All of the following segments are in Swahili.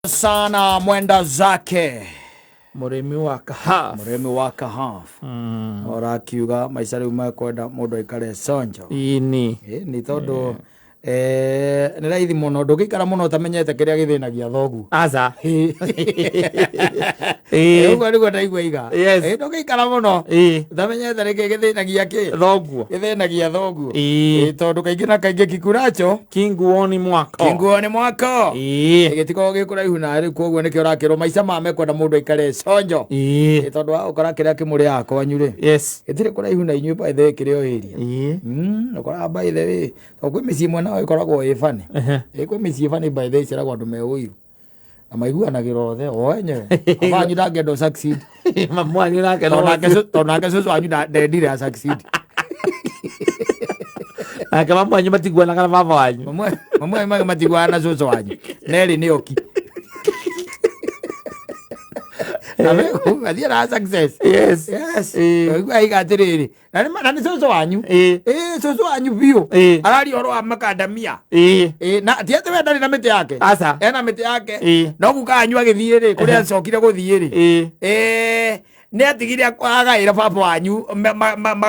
Sana mwenda zake murimi wa kahafu ora kiuga maisha riu makwenda mundu aikare sonjo ini ni tondu ni raithi muno ndugikara muno utamenyete kiria githinagia thogu aza uguo niguo ndaigua iga ndugikara muno utamenyete riki githinagia ki thoguo githinagia thogu tondu kaingi na kaingi kikuracho kinguoni mwako gitiko gikuraihu na ri koguo nikio urakirwo maica mame kwenda mundu aikare sonjo tondu ukora kiria kimuria kwanyu ri gitire kuraihu na inyu by the way kirio iria ukora by the way kwi micii mwena ikoragwo ifani kwi micii ifani by the way ciragwo andu me uiru na maiguanagira othe o enyewe abanyu ndangendo succeed mamwanyu nake tonake cucu wanyu ndendire a succeed ake mamwanyu matiguanaga na baba wanyu mamwe matiguana na cucu wanyu neri ni oki athia na success aiga atiriri na ni cucu wanyu cucu wanyu biu arari oro wa makandamia na tiate we ndari na miti yake asa ena miti yake no gukanyu agithie ri kuria acokire guthie ri ni atigire agaira baba wanyu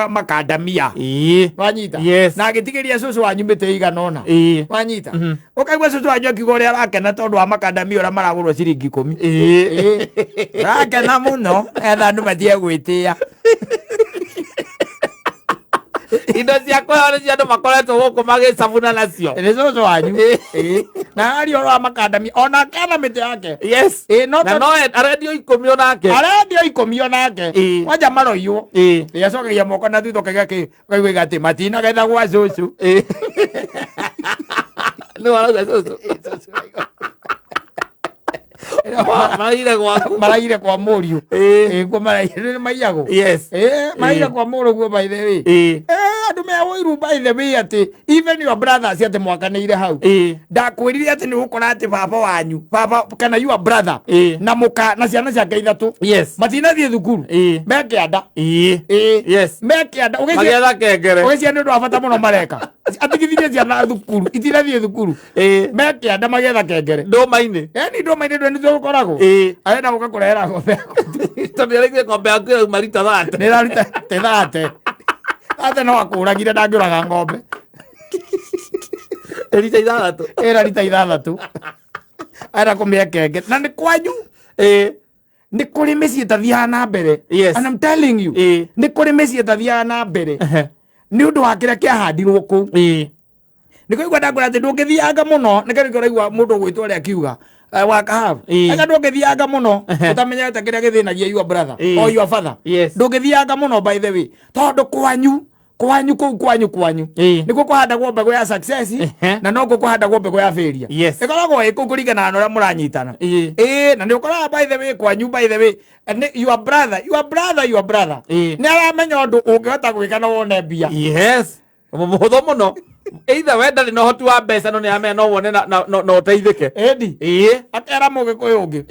makandamia wanyita na agitigiria cucu wanyu miti iganona wanyita ukaigua cucu wanyu akiuga uria arakena tondu wa makandamia uria maragurwo ciringi 10 arakena muno etha andu matie gwitia indo ciakwa nĩ cia andũ makoretwo gũkũ magĩcabuna nacio nĩ cucu wanyu na ari oro wa makandamia ona kana mĩtĩ yake na no arendio 10 onake arendio 10 onake wanja maroiywo acokagia moko na thutha kaigua atĩ matinagetha gwa cucu nĩ warauga cucu maraire kwa muriu guo maraire maiago maraire kwa muruguo by the way andu me uiru by the way ati even your brothers ati mwakaneire hau ndakwirire ati ni gukora ati baba wanyu baba kana your brother na muka na ciana ciake ithatu matinathie thukuru meke anda meke anda ugetha kengere ugecia ni ndu abata muno mareka atigithirie ciana thukuru itinathie thukuru meke anda magetha kengere ndumaini ni ndumaini ndo ni thukoragwo arenda muka kurehera ngombe tondu arĩkie ngombe yaku ĩrauma rita 30 nĩ raruta 30 ate no akũragire ndangĩũraga ngombe rita 6 ĩra rita 6 arenda kũmĩekenge na nĩ kwanyu nĩ kũrĩ mĩciĩ tathiaga na mbere and I'm telling you nĩ kũrĩ mĩciĩ tathiaga na mbere nĩ ũndũ wa kĩrĩa kĩahandirwo kũu nĩ kũigua ndakũra atĩ ndũngĩthianga mũno nĩ kĩrĩa kĩraigua mũndũ gwĩtwo ũrĩa akiuga wa kahabu ega ndũngĩthianga mũno ũtamenyete kĩrĩa gĩthĩnagia your brother or your father ndũngĩthianga mũno by the way tondũ kwanyu kwanyu nĩkuo kũhandagwo mbegũ ya success na no kũhandagwo mbegũ ya failure ĩkoragwo ĩkũu kũringana na ũrĩa mũranyitana na nĩ ũkoraga by the way kwanyu by the way your brother nĩ aramenya ũndũ ũngĩhota gwĩka na wone mbia mũhũthũ mũno either wenda nĩ ũhoti wa mbeca no nĩ amenya no wone no ũteithĩke ĩndi akera mũgĩkũyũ ũngĩ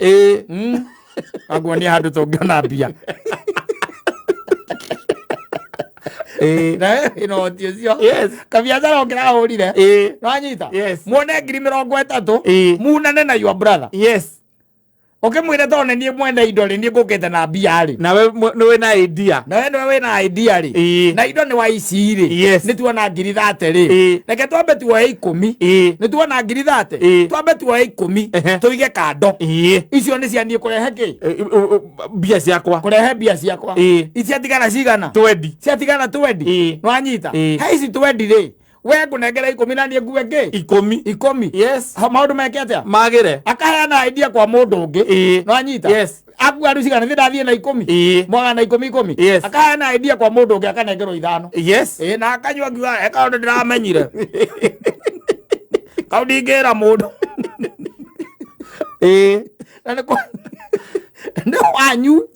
aguo nĩ handũ tũngĩona mbia na ĩno ũhoti ũcio kabiacara ũngĩrahũrire nĩwanyita muone 30,000 munane na your brother ukimwire to nĩ mwenda indo rĩ nĩ ngũkĩte na mbia rĩ nawe nĩ na idea nawe wĩna idea rĩ na indo nĩ wa ici rĩ nĩ tuona 30,000 rĩ reke twambe tuoye 10 nĩ tuona 30,000 twambe tuoye 10 tuige kando icio nĩ cianie kũrehe kĩ mbia ciakwa kũrehe mbia ciakwa iciatigana cigana 20 ciatigana 20 nĩwanyita he ici 20 rĩ we ngũnengera 10 na niĩ ngue ngĩ 10 maũndũ meke atĩa magĩre akaheana idea kwa mũndũ ũngĩ nĩwanyita akua rĩu cigana ndathiĩ na 10 mwaga na 10 akaheana idea kwa mũndũ ũngĩ akanengerwo 5 na akanyua ngiuga eka ũndũ ndĩramenyire kau ndingĩra mũndũ na nĩ wanyu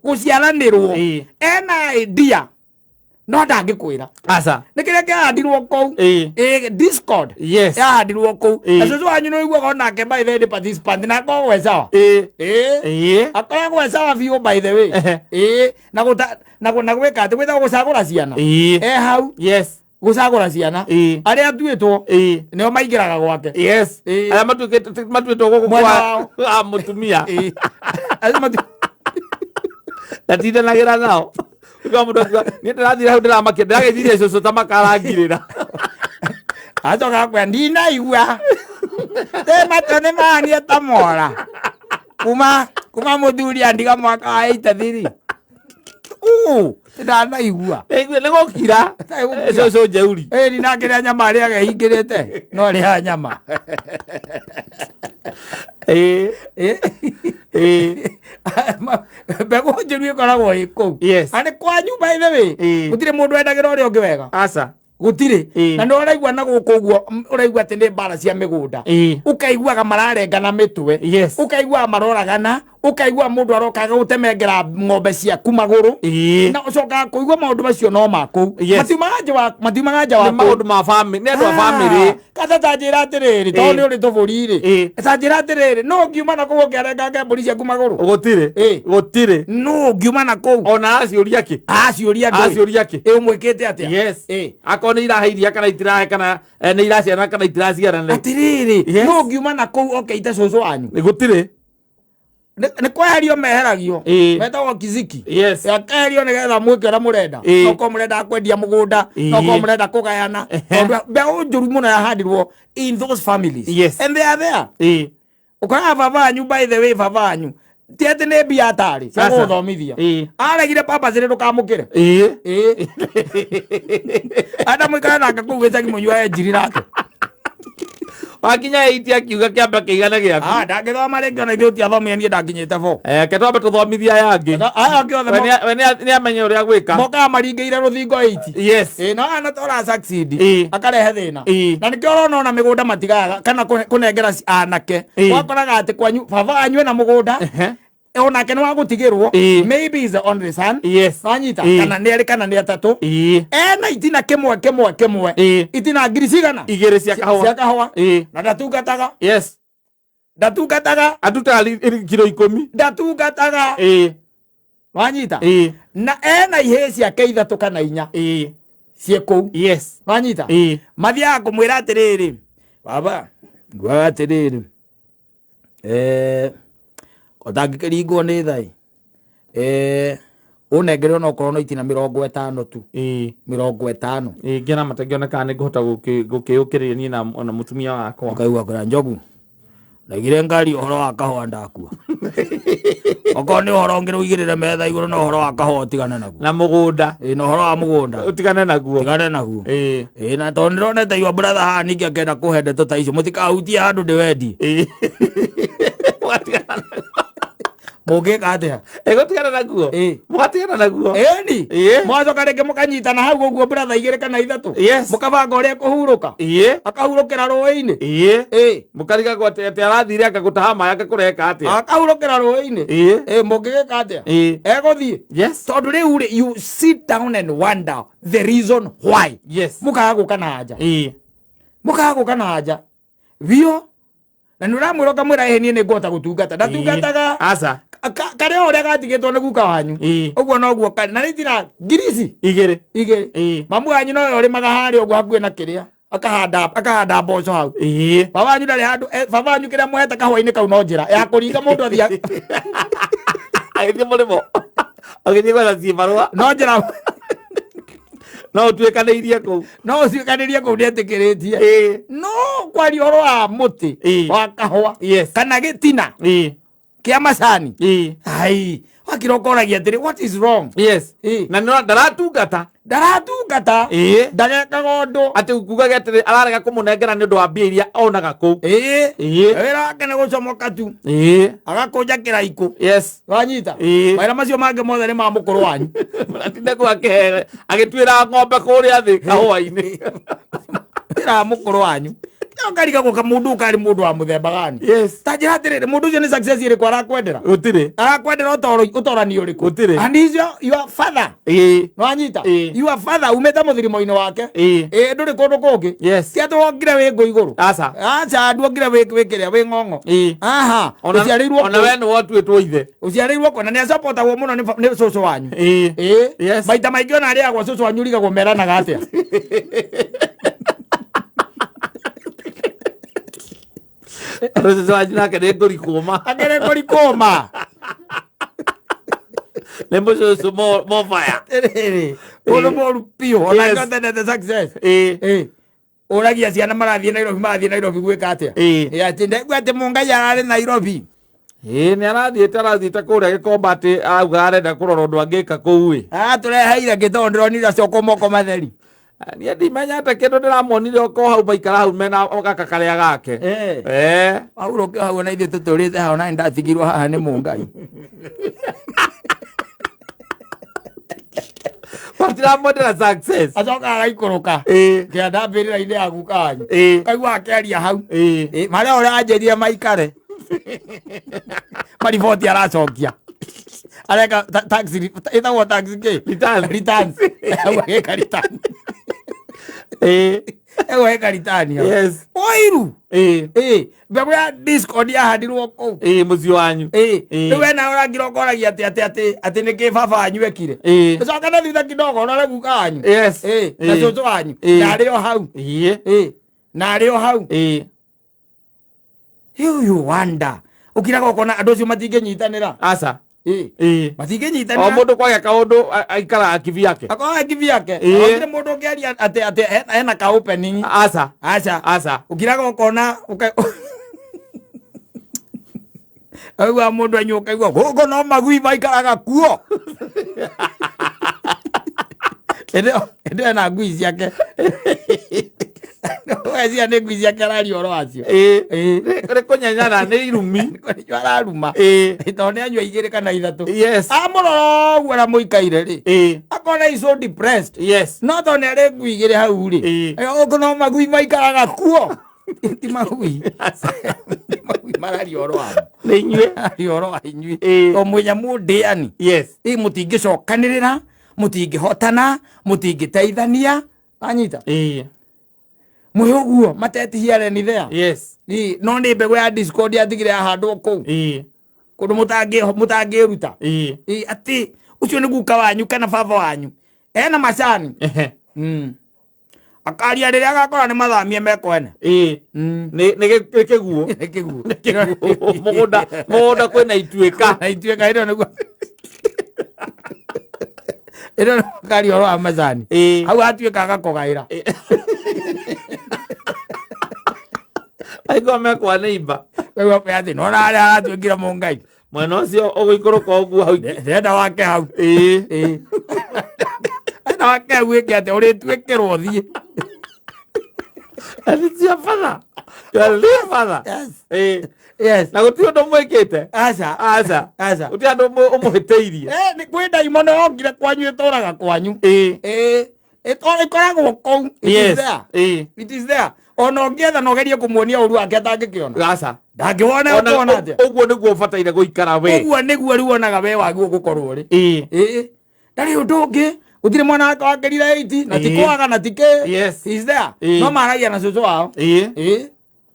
gũciaranĩrwo ena idea no ndangĩkwĩra aca nĩ kĩrĩa kĩahandirwo kũu Discord yahandirwo kũu na cucu wanyu nĩ ũiguaga onake by the way participant na akoragwo e sawa akoragwo e sawa biũ by the way na gwĩka atĩ gwĩtagwo gũcagũra ciana hau gusagura ciana aria atuitwo nio maingiraga gwake yes aria matuitwo guku kwa mutumia natindanagira nao kwa mundu ni ndirathira hau ndiramakira ndiragithirie cucu ta makarangirira acoka kwa ndinaigua matone mania ta mora kuma muthuri andiga mwaka wa 83 ndanaigua nĩ gũkira cucu njeuri ndinakĩrĩa nyama arĩa agehingĩrĩte no rĩa nyama mbegũ njũru ĩkoragwo ĩ kũu anĩ kwanyu by the way gũtirĩ mũndũ endagĩra ũrĩa ũngĩ wega aca gutire na no ũraigua na gũkũ ũguo ũraigua atĩ nĩ mbara cia mĩgũnda ũkaiguaga mararengana mĩtwe ũkaiguaga maroragana ũkaigua mũndũ arokaga gũtemengera ng'ombe ciaku magũrũ na ũcokaga kũigua maũndũ macio no makũu matiumaga nja wa maũndũ ma family nĩ andũ a family kata ta njĩra atĩrĩrĩ tondũ nĩ ũrĩ tũbũri-rĩ ta njĩra atĩrĩrĩ no ngiuma na kũu ũkĩarengange mbũri ciaku magũrũ gũtirĩ no ngiuma na kũu ona aciũria kĩ ũmwĩkĩte atĩa akorwo nĩ iraheithia kana itirahe kana nĩ iraciarana kana itiraciarana atĩrĩrĩ no ngiuma na kũu okeite cũcũ wanyu gũtirĩ nĩ kweherio meheragio metagwo kiziki akeherio nĩgetha mwĩke ũrĩa mũrenda nokorwo mũrenda kwendia mũgũnda nokorwo mũrenda kũgayana mbeũ njũru mũno yahandirwo in those families and they are there ũkoraga baba wanyu by the way baba wanyu ti atĩ nĩ mbia atarĩ cia gũthomithia aregire pambacĩrĩ ndũkamũkĩre anda mũikare nake kũu gĩcagi mũnyuage njiri nake wakinya 8 akiuga kĩamba kĩigana gĩaku ndangĩthoma rĩngĩ ona ithuĩ ũtiathomire niĩ ndakinyĩte ke twambe tũthomithia aya angĩ we nĩ amenya ũrĩa gwĩka mokaga maringĩire rũthingo 80 no ana tora succeed akarehe thĩna na nĩkĩo ũrona ona mĩgũnda matigaga kana kũnengera anake wakoraga atĩ kwanyu baba wanyu ena mũgũnda onake nĩ wa gũtigĩrwo maybe is the only son wanyita kana nĩ erĩ kana nĩ atatũ ena itina kĩmwe itina ngiri cigana 2 cia kahũa na ndatungataga atutaga kiro 10 ndatungataga wanyita na ena ihĩĩ ciake 3 kana 4 ciĩ kũu wanyita mathiaga kũmwĩra atĩrĩrĩ baba nguaga atĩrĩrĩ otangĩkĩringwo nĩ thai ũnengere ona okorwo no itina 50 tu 50 ngĩona matangĩoneka nĩ ngũhota gũkĩũkĩrĩria niĩ na mũtumia wakwa ũkaigua kwĩra Njogu ndaigire ngari ũhoro wa kahũa ndakua okorwo nĩ ũhoro ngĩrĩ ũigĩrĩre metha igũrũ na ũhoro wa kahũa ũtigane naguo na mũgũnda na ũhoro wa mũgũnda ũtigane naguo na tondũ nĩronete your brother haha ningĩ akenda kũhe ndeto ta icio mũtikahutie handũ ndĩwendi mũngĩka atĩa gũtigana naguo mũgatigana naguo mwacoka rĩngĩ mũkanyitana hau ũguo brother 2 kana 3 mũkabanga ũrĩa kũhurũka akahurũkĩra rũĩ-inĩ mũkarigagwo atĩ arathire akagũtaha maĩ akakũreka atĩa akahurũkĩra rũĩ-inĩ mũngĩgĩka atĩa egũthiĩ tondũ rĩu you sit down and wonder the reason why mũkaga gũka na haja biũ na nĩ ũramwĩra ũkamwĩra niĩ nĩ ngũhota gũtungata ndatungataga karĩa ũrĩa gatigĩtwo nĩ guka wanyu ũguo noguo karĩ na nĩitina ngiri ici 2 mamu wanyu noyo ũrĩmaga harĩa ũguo hakuhĩ na kĩrĩa akahanda mboco hau baba wanyu ndarĩ handũ baba wanyu kĩrĩa mũhete kahũa-inĩ kau no njĩra ya kũringa mũndũ athiĩ agĩthiĩ mũrĩmo agĩthiĩ gwetha ciĩbarũa no njĩra no ũtuĩkanĩirie kũu nĩetĩkĩrĩtie no kwaria ũhoro wa mũtĩ wa kahũa kana gĩtina kĩa macani wakira ũkoragia atĩrĩ what is wrong na ndaratungata ndagekaga ũndũ atĩ kugaga atĩrĩ ararega kũmũnengera nĩ ũndũ wa mbia iria onaga kũu wĩra wake nĩ gũcomoka tu agakũnja kĩraikũ wanyita mawĩra macio mangĩ mothe nĩ ma mũkũrũ wanyu atinda kũ agĩtuĩra ng'ombe kũrĩa thĩ kahũa-inĩ wĩra wa mũkũrũ wanyu Ngariga guka mundu kari mundu wa muthemba gani ta njira atiriri mundu ucio ni success iri kwa arakwendera arakwendera utorani uriku and is your father no anyita your father umeta muthirimo-ini wake nduri kundu kungi ti ati wongire wi ngo iguru aca nduongire wi kiria wi ng'ong'o aha uciarirwo ona we ni wotuitwo ithe uciarirwo kona ni supportagwo muno ni cucu wanyu maita maingi ona ariagwo cucu wanyu rigagwo meranaga atia Rosa wajina kene ngori kuma. Akene ngori kuma. Lembo so more fire. Olo pio. Ona content the success. Ora gia ciana marathie Nairobi gwika atia. Ya tinde gwate mungai arare Nairobi. Ni arathiite kuria Gikombati auga arenda kurora undu angika kuu tureheire gitondero ni racoko moko matheri. Ni ndimenya ata kindu ndiramonire oko hau baikara hau mena gaka karia gake Paulo ke hau na ithe tuturite hau na ndathigirwo haha ni mungai Patira modera success acoka agaikuruka kia ndambirira ine yaku kanyu kaigua akiaria hau maria uria anjirie maikare mariboti aracokia areka taxi itagwo taxi ke returns ageka return eka return yes oiru bebo ya Discord ya hadirwo ko muzi wanyu we na urangiro koragia ati ni ke baba anyu ekire coka na thitha kidogo na regu kanyu yes na cucu wanyu na rio hau na rio hau you wonder ukiraga ukona andu acio matingenyitanira aca matingenyitanira o mundu kwage kaundu aikara akivi yake okire mundu ukiaria ati hena ka opening aca ukiraga ukona aigua mundu anyu ukaigua guko no magui maikaraga kuo ende na ngui ciake Wazia ne ngui ciake arari oro acio kunyanyana ni irumi araruma tone anyua igiri kana ithatu yes amuroro gwera muikaire ri akona is so depressed no tone ari ngui igiri hau ri uko no magui maikaraga kuo ti magui marari oro amo ni inyue ari oro inyue o munya mundiani mutingicokanirira mutingihotana mutingiteithania anyita muhuguo matetihia ni there no ni mbegu ya Discord yathigire ahandwo kuu kundu mutangiruta ati ucio ni guka wanyu kana baba wanyu ena macani akaria riria agakora ni mathamie mekwene ni kiguo mugunda kwina ituika ino niguo ino kari oro wa macani hau atuika agakogaira aigua mekwa neighbor wewe pe ati no na ara atuikira mungai mwena ucio uguikoroka uguo hau ndenda wake hau ndenda wake wike ati uri twikirwo thie ati your father yes na guti undu mwikite aca uti andu umuhiteirie ni kwi daimono yongire kwanyu ituraga kwanyu ikoragwo kou it is there ono ngetha nogerie kumuonia uru ake atangikiona gaca ndangĩwona ũkona atĩa ũguo nĩguo ũbataire gũikara we ũguo nĩguo rĩu onaga we waguo gũkorwo rĩ ndarĩ ũndũ ũngĩ gũtirĩ mwana wake wakĩrire 80 na tikwaga na tikĩ is there no maragia na cũcũ wao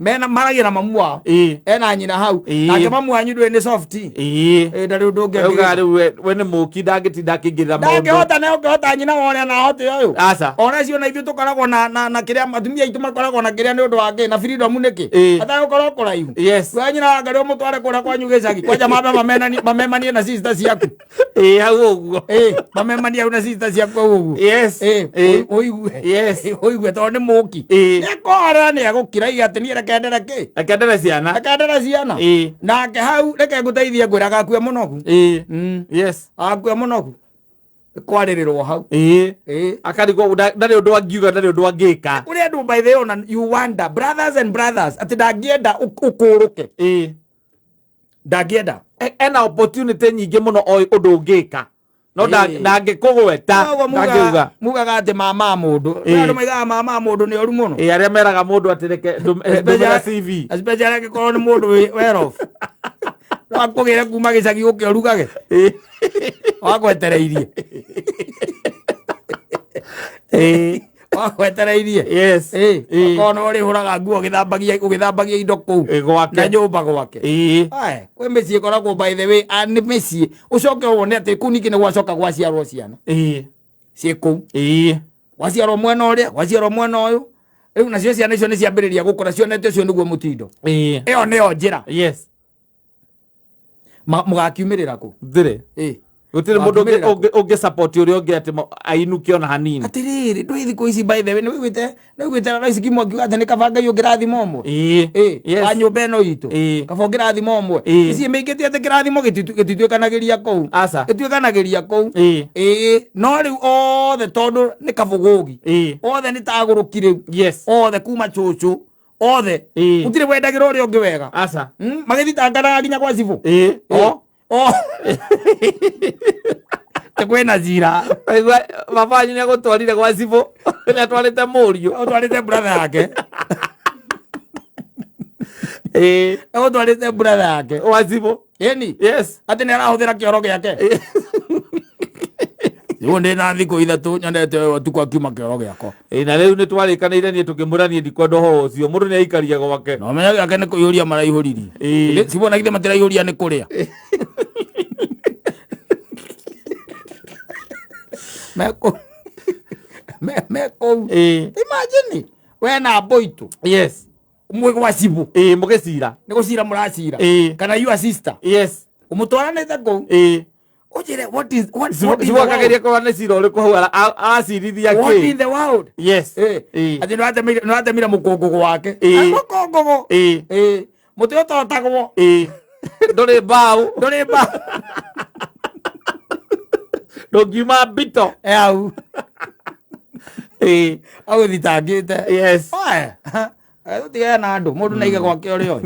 mena maragia na mamu wao ena nyina hau nake mamu wanyu ndũĩ nĩ soft ndarĩ ũndũ ũngĩ auga rĩu we nĩ mũki ndangĩtinda akĩingĩrĩra maũndũ ndangĩhota na ũngĩhota nyina wone na ahote ũyũ aca ona cio na ithuĩ tũkoragwo na kĩrĩa atumia aitũ makoragwo na kĩrĩa nĩ ũndũ wa na freedom nĩkĩ atagũkorwo kũraihu we nyina wa Ngarĩ ũmũtware kũrĩa kwanyu gĩcagi kwanja mamemanie na sister ciaku hau ũguo mamemanie hau na sister ciaku hau ũguo ũigue tondũ nĩ mũki nĩakorera nĩagũkira atĩ niĩ rekendere kĩ akendere ciana nake hau reke ngũteithie ngwĩra agakua mũnogu agakua mũnogu kwarĩrĩrwo hau akarigwo ndarĩ ũndũ angiuga ndarĩ ũndũ angĩka ũrĩa andũ by the way you wonder brothers atĩ ndangĩenda ũkũrũke ndangĩenda ena opportunity nyingĩ mũno o ũndũ ũngĩka no ndangĩkũgweta ndangĩuga mugaga ati mama mundu andu maigaga mama mundu ni oru muno aria meraga mundu atireke ndumira CV especially angĩkorwo nĩ mundu well off no akũgĩre kuma gĩcagi ũkĩorugage wagwetereirie wagwetereirie yes kono uri huraga nguo ũgĩthambagia indo kũu gwake na nyũmba gwake kwĩ mĩciĩ koragwo by the way nĩ mĩciĩ ũcoke wone atĩ kũu ningĩ nĩ gwacoka gwaciarwo ciana ciĩ kũu gwaciarwo mwena ũrĩa gwaciarwo mwena ũyũ rĩu nacio ciana icio nĩ ciambĩrĩria gũkũra cionete ũcio nĩguo mũtindo ĩyo nĩyo njĩra mũgakiumĩrĩra kũ thire gutire mundu ungi support uri ungi ati ainuke ona hanini atiriri ndui thiko ici by the way ni wigwite rais kimo akiuga ati ni kabanga yo kirathimo mwe wa nyumba ino itu kabanga kirathimo mwe ici meingite ati kirathimo gitituikanagiria kuu gituikanagiria kuu no riu othe tondu ni kabugugi othe ni tagurukire othe kuma chuchu othe gutire wendagira uri ungi wega magithitangana nginya kwa cibu kwena zira mafanyu ni agutwarire gwa cibu ni atwarite murio atwarite brother yake agutwarite brother yake wa cibu yani ati ni arahuthira kioro giake yo ndina thiko ithatu nyandete watuko akiuma kioro giako na riu ni twarikanire ni tukimuranie ndikwendo ho ucio mundu ni aikaria gwake no menya yake ni kuyuria maraihuririe cibu na githe matiraihũria ni kuria meko imagine we na boito mwe kwa cibu mugicira ni gucira muracira kana you sister umutwaranite ko ujire what is akageria kwa ne cira uri kuhura acirithia ki what in the world ati no atemira mukongo wake mukongo mutu ototagwo nduri mbao ndongiuma mbito au au thitangite utige na andu mundu naiga gwake uri oi